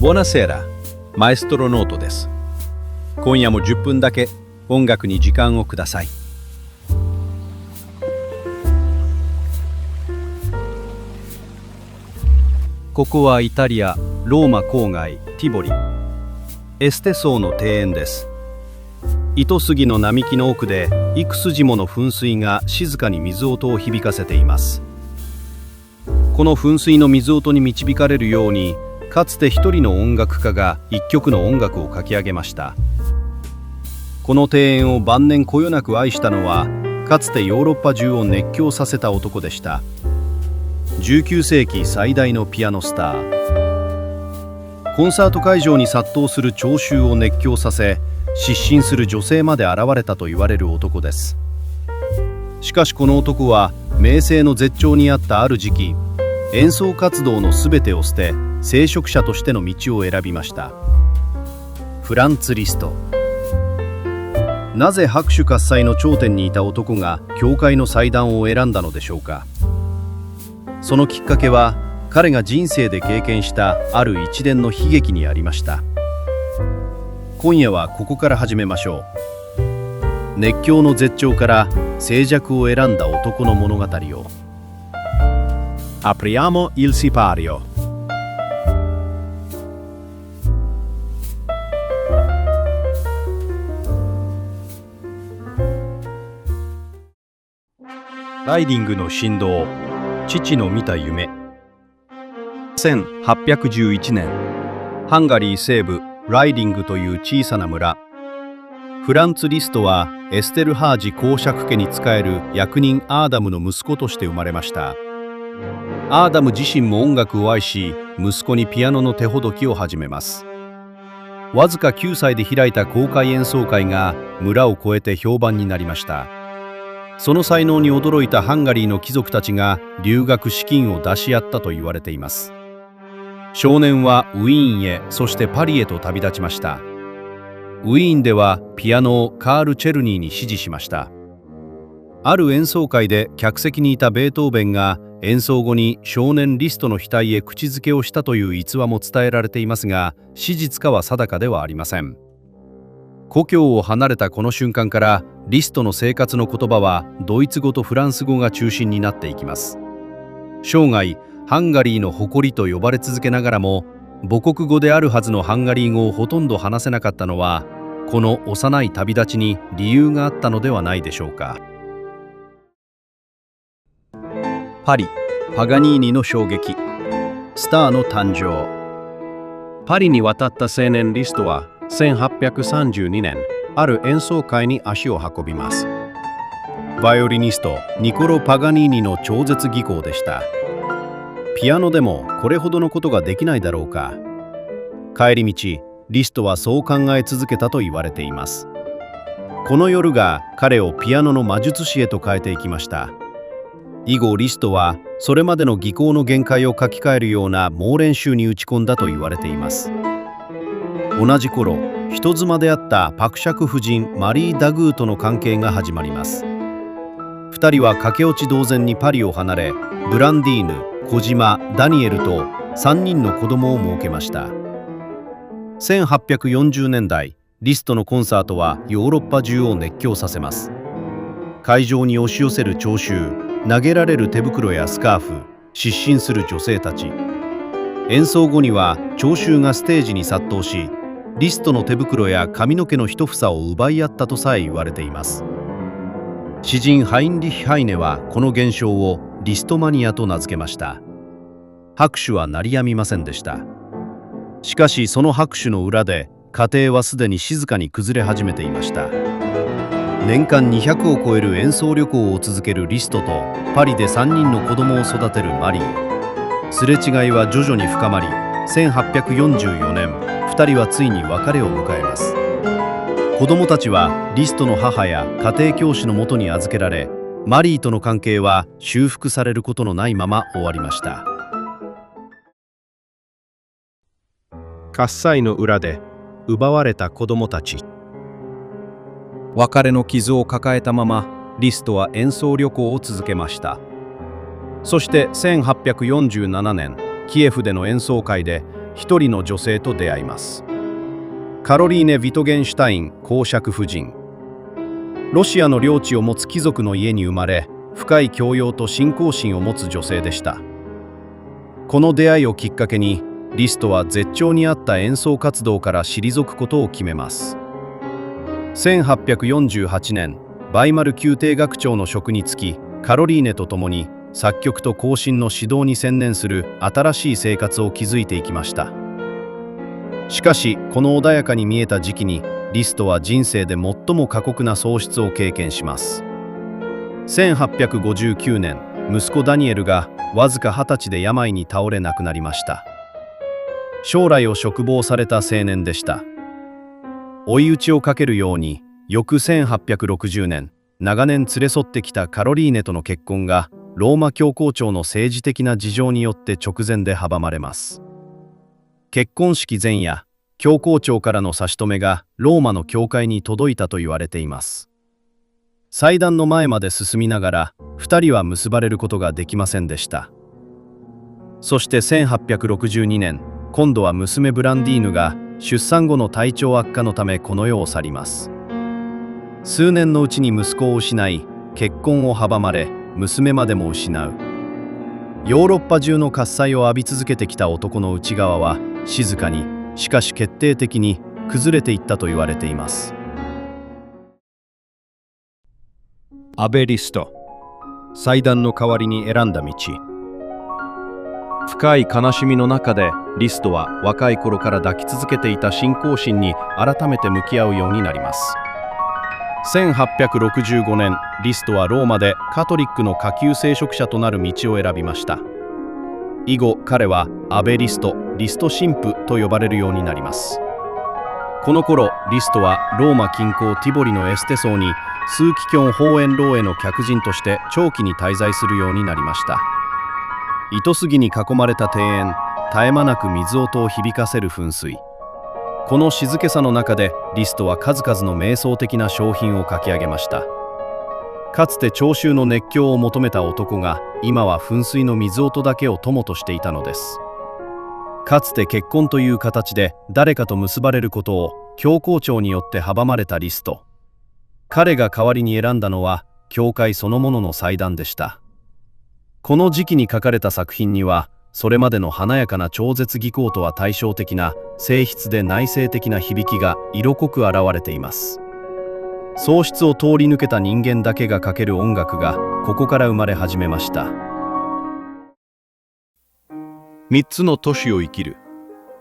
Buonasera、マエストロノートです。今夜も10分だけ音楽に時間をください。ここはイタリア・ローマ郊外ティボリ、エステ層の庭園です。糸杉の並木の奥で幾筋もの噴水が静かに水音を響かせています。この噴水の水音に導かれるように、かつて一人の音楽家が一曲の音楽を書き上げました。この庭園を晩年こよなく愛したのは、かつてヨーロッパ中を熱狂させた男でした。19世紀最大のピアノスター。コンサート会場に殺到する聴衆を熱狂させ、失神する女性まで現れたと言われる男です。しかしこの男は名声の絶頂にあったある時期、演奏活動のすべてを捨て、聖職者としての道を選びました。フランツ・リスト。なぜ拍手喝采の頂点にいた男が教会の祭壇を選んだのでしょうか。そのきっかけは、彼が人生で経験したある一連の悲劇にありました。今夜はここから始めましょう。熱狂の絶頂から静寂を選んだ男の物語を。Apriamo il sipario。ライディングの振動、父の見た夢。1811年、ハンガリー西部ライディングという小さな村。フランツ・リストはエステルハージ公爵家に仕える役人アーダムの息子として生まれました。アーダム自身も音楽を愛し、息子にピアノの手ほどきを始めます。わずか9歳で開いた公開演奏会が村を越えて評判になりました。その才能に驚いたハンガリーの貴族たちが留学資金を出し合ったと言われています。少年はウィーンへ、そしてパリへと旅立ちました。ウィーンではピアノをカール・チェルニーに師事しました。ある演奏会で客席にいたベートーベンが演奏後に少年リストの額へ口づけをしたという逸話も伝えられていますが、史実かは定かではありません。故郷を離れたこの瞬間から、リストの生活の言葉はドイツ語とフランス語が中心になっていきます。生涯ハンガリーの誇りと呼ばれ続けながらも、母国語であるはずのハンガリー語をほとんど話せなかったのは、この幼い旅立ちに理由があったのではないでしょうか。パリ、パガニーニの衝撃。スターの誕生。パリに渡った青年リストは1832年、ある演奏会に足を運びます。バイオリニストニコロ・パガニーニの超絶技巧でした。ピアノでもこれほどのことができないだろうか。帰り道、リストはそう考え続けたと言われています。この夜が彼をピアノの魔術師へと変えていきました。以後リストはそれまでの技巧の限界を書き換えるような猛練習に打ち込んだと言われています。同じ頃、人妻であった伯爵夫人マリー・ダグーとの関係が始まります。二人は駆け落ち同然にパリを離れ、ブランディーヌ、小島、ダニエルと3人の子供を設けました。1840年代、リストのコンサートはヨーロッパ中を熱狂させます。会場に押し寄せる聴衆、投げられる手袋やスカーフ、失神する女性たち。演奏後には聴衆がステージに殺到し、リストの手袋や髪の毛の一房を奪い合ったとさえ言われています。詩人ハインリヒ・ハイネはこの現象をリストマニアと名付けました。拍手は鳴りやみませんでした。しかしその拍手の裏で、家庭はすでに静かに崩れ始めていました。年間200を超える演奏旅行を続けるリストと、パリで3人の子供を育てるマリー。すれ違いは徐々に深まり、1844年、2人はついに別れを迎えます。子供たちはリストの母や家庭教師のもとに預けられ、マリーとの関係は修復されることのないまま終わりました。喝采の裏で奪われた子供たち。別れの傷を抱えたまま、リストは演奏旅行を続けました。そして1847年、キエフでの演奏会で一人の女性と出会います。カロリーネ・ヴィトゲンシュタイン公爵夫人。ロシアの領地を持つ貴族の家に生まれ、深い教養と信仰心を持つ女性でした。この出会いをきっかけに、リストは絶頂にあった演奏活動から退くことを決めます。1848年、バイマル宮廷楽長の職に就き、カロリーネと共に作曲と後進の指導に専念する新しい生活を築いていきました。しかし、この穏やかに見えた時期に、リストは人生で最も過酷な喪失を経験します。1859年、息子ダニエルがわずか20歳で病に倒れ亡くなりました。将来を嘱望された青年でした。追い打ちをかけるように、翌1860年、長年連れ添ってきたカロリーネとの結婚が、ローマ教皇庁の政治的な事情によって直前で阻まれます。結婚式前夜、教皇庁からの差し止めがローマの教会に届いたと言われています。祭壇の前まで進みながら、2人は結ばれることができませんでした。そして1862年、今度は娘ブランディーヌが出産後の体調悪化のためこの世を去ります。数年のうちに息子を失い、結婚を阻まれ、娘までも失う。ヨーロッパ中の喝采を浴び続けてきた男の内側は、静かに、しかし決定的に崩れていったと言われています。アベリスト、祭壇の代わりに選んだ道。深い悲しみの中で、リストは若い頃から抱き続けていた信仰心に改めて向き合うようになります。1865年、リストはローマでカトリックの下級聖職者となる道を選びました。以後、彼はアベリスト、リスト神父と呼ばれるようになります。この頃、リストはローマ近郊ティボリのエステ荘に枢機卿ホーエンローへの客人として長期に滞在するようになりました。糸杉に囲まれた庭園、絶え間なく水音を響かせる噴水。この静けさの中で、リストは数々の瞑想的な商品を書き上げました。かつて聴衆の熱狂を求めた男が、今は噴水の水音だけを友としていたのです。かつて結婚という形で誰かと結ばれることを教皇庁によって阻まれたリスト。彼が代わりに選んだのは、教会そのものの祭壇でした。この時期に書かれた作品には、それまでの華やかな超絶技巧とは対照的な静筆で内省的な響きが色濃く現れています。喪失を通り抜けた人間だけが書ける音楽がここから生まれ始めました。3つの都市を生きる、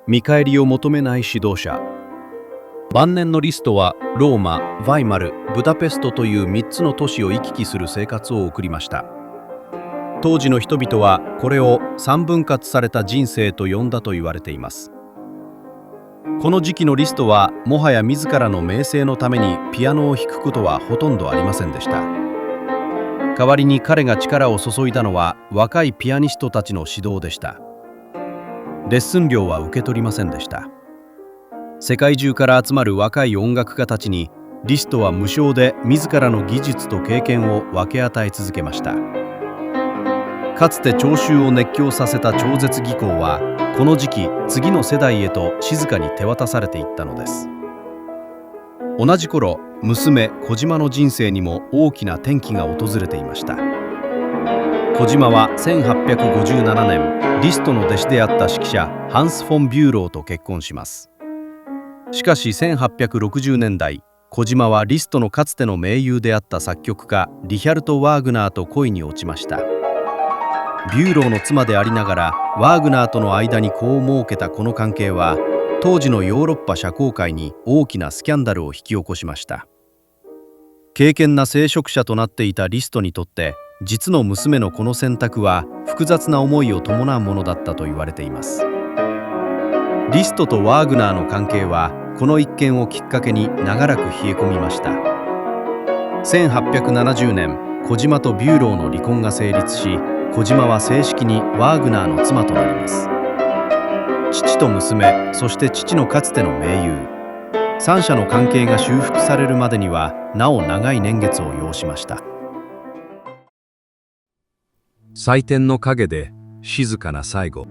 見返りを求めない指導者。晩年のリストはローマ、ヴァイマル、ブダペストという3つの都市を行き来する生活を送りました。当時の人々はこれを三分割された人生と呼んだと言われています。この時期のリストはもはや自らの名声のためにピアノを弾くことはほとんどありませんでした。代わりに彼が力を注いだのは若いピアニストたちの指導でした。レッスン料は受け取りませんでした。世界中から集まる若い音楽家たちにリストは無償で自らの技術と経験を分け与え続けました。かつて聴衆を熱狂させた超絶技巧はこの時期次の世代へと静かに手渡されていったのです。同じ頃、娘小島の人生にも大きな転機が訪れていました。小島は1857年、リストの弟子であった指揮者ハンス・フォン・ビューローと結婚します。しかし1860年代、小島はリストのかつての盟友であった作曲家リヒャルト・ワーグナーと恋に落ちました。ビューローの妻でありながらワーグナーとの間に子を設けたこの関係は、当時のヨーロッパ社交界に大きなスキャンダルを引き起こしました。敬虔な聖職者となっていたリストにとって、実の娘のこの選択は複雑な思いを伴うものだったと言われています。リストとワーグナーの関係はこの一件をきっかけに長らく冷え込みました。1870年、小島とビューローの離婚が成立し、小島は正式にワーグナーの妻となります。父と娘、そして父のかつての盟友、三者の関係が修復されるまでにはなお長い年月を要しました。祭典の陰で静かな最後。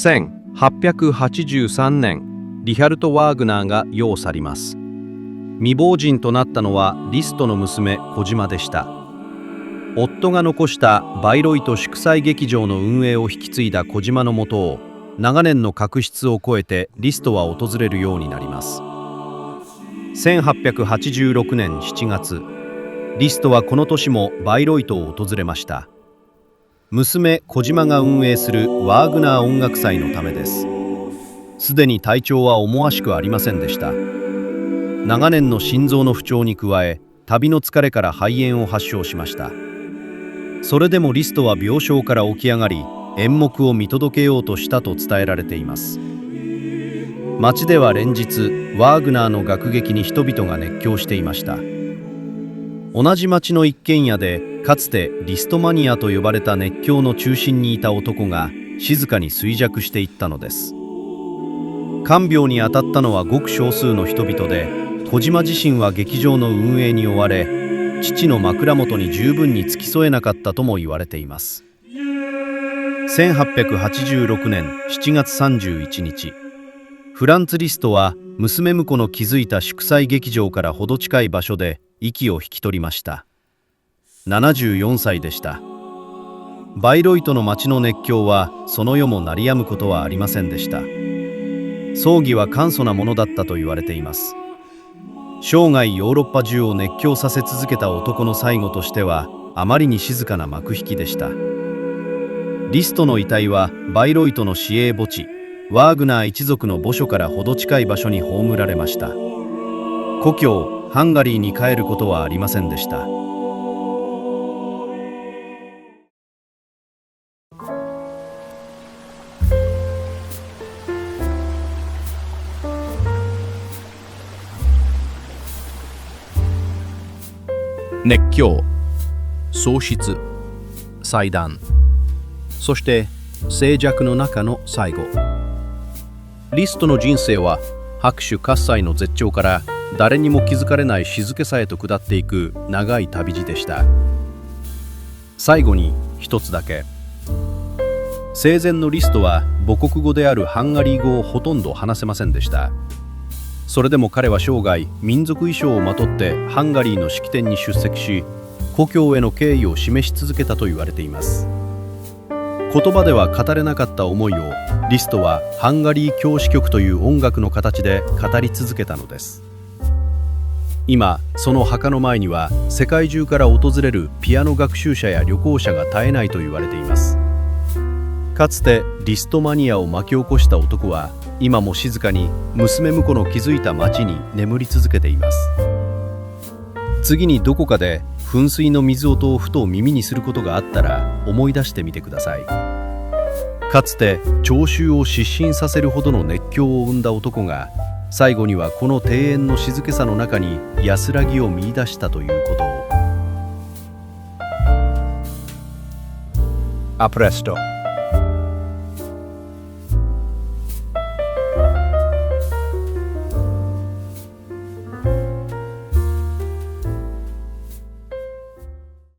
1883年、リヒャルト・ワーグナーが世を去ります。未亡人となったのはリストの娘小島でした。夫が残したバイロイト祝祭劇場の運営を引き継いだ小島のもとを長年の確執を超えてリストは訪れるようになります。1886年7月、リストはこの年もバイロイトを訪れました。娘小島が運営するワーグナー音楽祭のためです。すでに体調は思わしくありませんでした。長年の心臓の不調に加え、旅の疲れから肺炎を発症しました。それでもリストは病床から起き上がり、演目を見届けようとしたと伝えられています。街では連日ワーグナーの楽劇に人々が熱狂していました。同じ町の一軒家でかつてリストマニアと呼ばれた熱狂の中心にいた男が静かに衰弱していったのです。看病に当たったのはごく少数の人々で、小島自身は劇場の運営に追われ、父の枕元に十分に付き添えなかったとも言われています。1886年7月31日、フランツ・リストは娘婿の築いた祝祭劇場からほど近い場所で息を引き取りました。74歳でした。バイロイトの町の熱狂はその夜も鳴り止むことはありませんでした。葬儀は簡素なものだったと言われています。生涯ヨーロッパ中を熱狂させ続けた男の最後としてはあまりに静かな幕引きでした。リストの遺体はバイロイトの市営墓地、ワーグナー一族の墓所からほど近い場所に葬られました。故郷ハンガリーに帰ることはありませんでした。熱狂、喪失、祭壇、そして静寂の中の最後。リストの人生は拍手喝采の絶頂から誰にも気づかれない静けさへと下っていく長い旅路でした。最後に一つだけ。生前のリストは母国語であるハンガリー語をほとんど話せませんでした。それでも彼は生涯民族衣装をまとってハンガリーの式典に出席し、故郷への敬意を示し続けたと言われています。言葉では語れなかった思いをリストはハンガリー教師曲という音楽の形で語り続けたのです。今その墓の前には世界中から訪れるピアノ学習者や旅行者が絶えないと言われています。かつてリストマニアを巻き起こした男は今も静かに娘婿の築いた町に眠り続けています。次にどこかで噴水の水音をふと耳にすることがあったら思い出してみてください。かつて聴衆を失神させるほどの熱狂を生んだ男が最後にはこの庭園の静けさの中に安らぎを見出したということを。アプレスト。